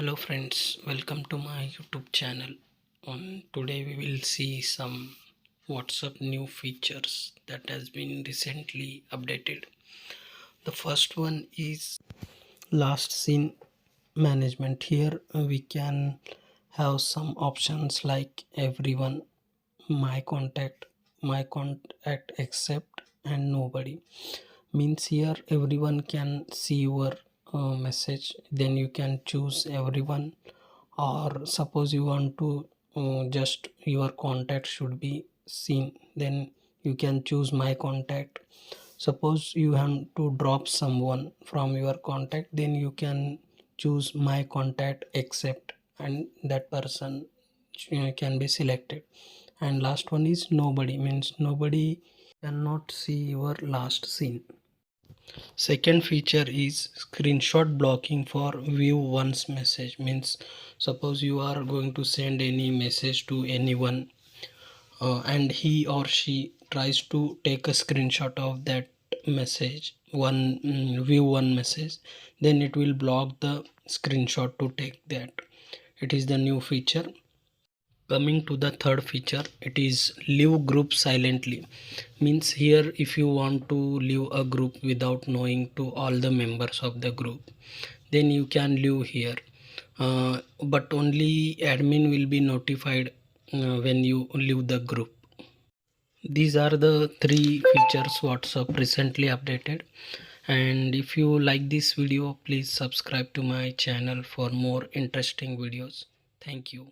Hello friends, welcome to my YouTube channel. On today we will see some WhatsApp new features that has been recently updated. The first one is last seen management. Here we can have some options like everyone, my contact except and nobody. Means here everyone can see your message, then you can choose everyone, or suppose you want to just your contact should be seen, then you can choose my contact. Suppose you want to drop someone from your contact, then you can choose my contact accept, and that person can be selected. And last one is nobody, means nobody cannot see your last scene. Second feature is screenshot blocking for view once message. Means suppose you are going to send any message to anyone, and he or she tries to take a screenshot of that message, view one message, then it will block the screenshot to take that. It is the new feature. Coming to the third feature, it is leave group silently. Means here if you want to leave a group without knowing to all the members of the group, then you can leave here, but only admin will be notified when you leave the group. These are the three features WhatsApp recently updated, and if you like this video, please subscribe to my channel for more interesting videos. Thank you.